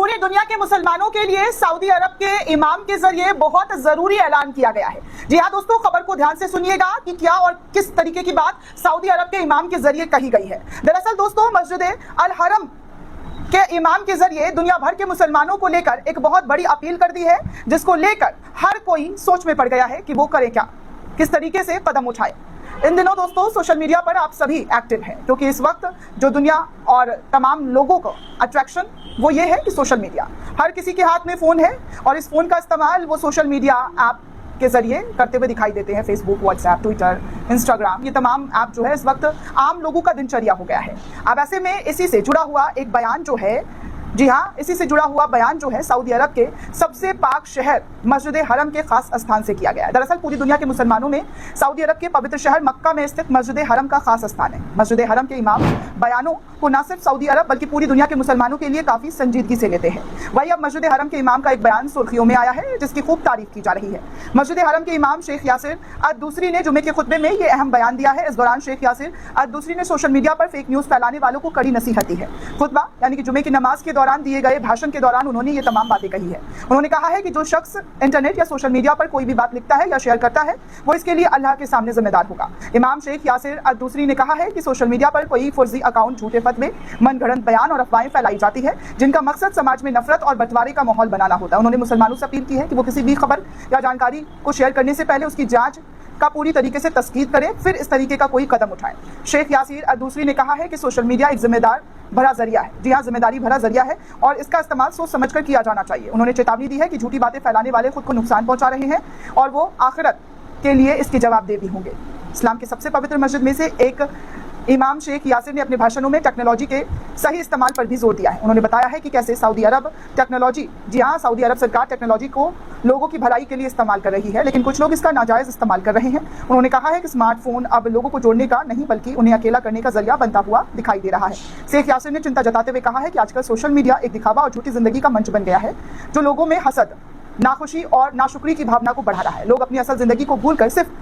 पूरी दुनिया के मुसलमानों के लिए सऊदी अरब के इमाम के जरिए बहुत जरूरी ऐलान किया गया है। जी हाँ दोस्तों, खबर को ध्यान से सुनिएगा कि क्या और किस तरीके की बात सऊदी अरब के इमाम के जरिए कही गई है। दरअसल दोस्तों, मस्जिद अल हरम के इमाम के जरिए दुनिया भर के मुसलमानों को लेकर एक बहुत बड़ी अपील कर दी है, जिसको लेकर हर कोई सोच में पड़ गया है कि वो करे क्या, किस तरीके से कदम उठाए। इन दिनों दोस्तों सोशल मीडिया पर आप सभी एक्टिव हैं, क्योंकि इस वक्त जो दुनिया और तमाम लोगों को अट्रैक्शन वो ये है कि सोशल मीडिया, हर किसी के हाथ में फ़ोन है और इस फ़ोन का इस्तेमाल वो सोशल मीडिया ऐप के ज़रिए करते हुए दिखाई देते हैं। फेसबुक, व्हाट्सएप, ट्विटर, इंस्टाग्राम, ये तमाम ऐप जो है इस वक्त आम लोगों का दिनचर्या हो गया है। अब ऐसे में इसी से जुड़ा हुआ एक बयान जो है, जी हाँ, इसी से जुड़ा हुआ बयान जो है सऊदी अरब के सबसे पाक शहर मस्जिद हरम के खास स्थान से किया गया है। दरअसल पूरी दुनिया के मुसलमानों में सऊदी अरब के पवित्र शहर मक्का में स्थित मस्जिद हरम का खास स्थान है। मस्जिद हरम के इमाम बयानों को न सिर्फ सऊदी अरब बल्कि पूरी दुनिया के मुसलमानों के लिए काफ़ी संजीदगी से लेते हैं। वही अब मस्जिद हरम के इमाम का एक बयान सुर्खियों में आया है, जिसकी खूब तारीफ की जा रही है। मस्जिद हरम के इमाम शेख यासिर अद-दूसरी ने जुमे के खुतबे में ये अहम बयान दिया है। इस दौरान शेख यासिर अद-दूसरी ने सोशल मीडिया पर फेक न्यूज़ फैलाने वालों को कड़ी नसीहत दी है। खुतबा यानी कि जुमे की नमाज के दौरान दिए गए भाषण के दौरान उन्होंने ये तमाम बातें कही है। उन्होंने कहा है कि जो शख्स इंटरनेट या सोशल मीडिया पर कोई भी बात लिखता है या शेयर करता है, वो इसके लिए अल्लाह के सामने जिम्मेदार होगा। इमाम शेख यासिर अद-दूसरी ने कहा है कि सोशल मीडिया पर कोई फर्जी अकाउंट, झूठे फतवे, मनगढ़ंत बयान और अफवाहें फैलाई जाती है, जिनका मकसद समाज में नफरत और बंटवारे का माहौल बनाना होता है। उन्होंने मुसलमानों से अपील की है कि वो किसी भी खबर या जानकारी को शेयर करने से पहले उसकी जांच का पूरी तरीके से तस्कीद करें, फिर इस तरीके का कोई कदम उठाएं। शेख यासिर अद-दूसरी ने कहा है कि सोशल मीडिया एक जिम्मेदार भरा जरिया है। जी हाँ, जिम्मेदारी भरा जरिया है और इसका इस्तेमाल सोच समझकर किया जाना चाहिए। उन्होंने चेतावनी दी है कि झूठी बातें फैलाने वाले खुद को नुकसान पहुंचा रहे हैं और वो आखिरत के लिए इसके जवाबदेह भी होंगे। इस्लाम के सबसे पवित्र मस्जिद में से एक इमाम शेख यासिर ने अपने भाषणों में टेक्नोलॉजी के सही इस्तेमाल पर भी जोर दिया है। उन्होंने बताया है कि कैसे सऊदी अरब टेक्नोलॉजी, जी हाँ, सऊदी अरब सरकार टेक्नोलॉजी को लोगों की भलाई के लिए इस्तेमाल कर रही है, लेकिन कुछ लोग इसका नाजायज़ इस्तेमाल कर रहे हैं। उन्होंने कहा है कि स्मार्टफोन अब लोगों को जोड़ने का नहीं बल्कि उन्हें अकेला करने का जरिया बनता हुआ दिखाई दे रहा है। शेख यासिर ने चिंता जताते हुए कहा है कि आजकल सोशल मीडिया एक दिखावा और झूठी जिंदगी का मंच बन गया है, जो लोगों में हसद, नाखुशी और नाशुक्री की भावना को बढ़ा रहा है। लोग अपनी असल जिंदगी को भूलकर सिर्फ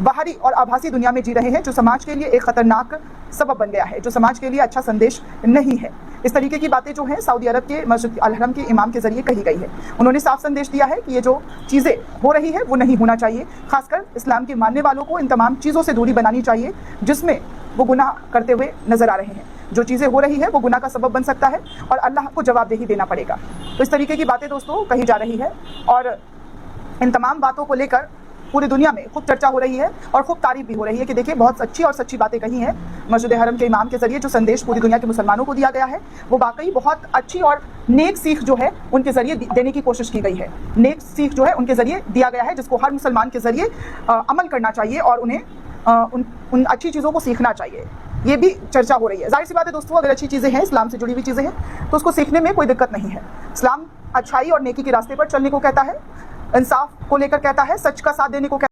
बाहरी और आभासी दुनिया में जी रहे हैं, जो समाज के लिए एक खतरनाक सबब बन गया है, जो समाज के लिए अच्छा संदेश नहीं है। इस तरीके की बातें जो हैं सऊदी अरब के मस्जिद अल हरम के इमाम के जरिए कही गई है। उन्होंने साफ संदेश दिया है कि ये जो चीज़ें हो रही है वो नहीं होना चाहिए। खासकर इस्लाम के मानने वालों को इन तमाम चीज़ों से दूरी बनानी चाहिए जिसमें वो गुनाह करते हुए नजर आ रहे हैं। जो चीज़ें हो रही है वो गुनाह का सबब बन सकता है और अल्लाह को जवाबदेही देना पड़ेगा। तो इस तरीके की बातें दोस्तों कही जा रही है और इन तमाम बातों को लेकर पूरी दुनिया में खूब चर्चा हो रही है और खूब तारीफ भी हो रही है कि देखिए बहुत अच्छी और सच्ची बातें कही हैं मस्जिद हरम के इमाम के जरिए। जो संदेश पूरी दुनिया के मुसलमानों को दिया गया है वो वाकई बहुत अच्छी और नेक सीख जो है उनके जरिए देने की कोशिश की गई है। नेक सीख जो है उनके जरिए दिया गया है, जिसको हर मुसलमान के जरिए अमल करना चाहिए और उन्हें उन अच्छी चीज़ों को सीखना चाहिए। ये भी चर्चा हो रही है। जाहिर सी बात है दोस्तों, अगर अच्छी चीज़ें हैं, इस्लाम से जुड़ी हुई चीज़ें हैं, तो उसको सीखने में कोई दिक्कत नहीं है। इस्लाम अच्छाई और नेकी के रास्ते पर चलने को कहता है, इंसाफ को लेकर कहता है, सच का साथ देने को कहता है।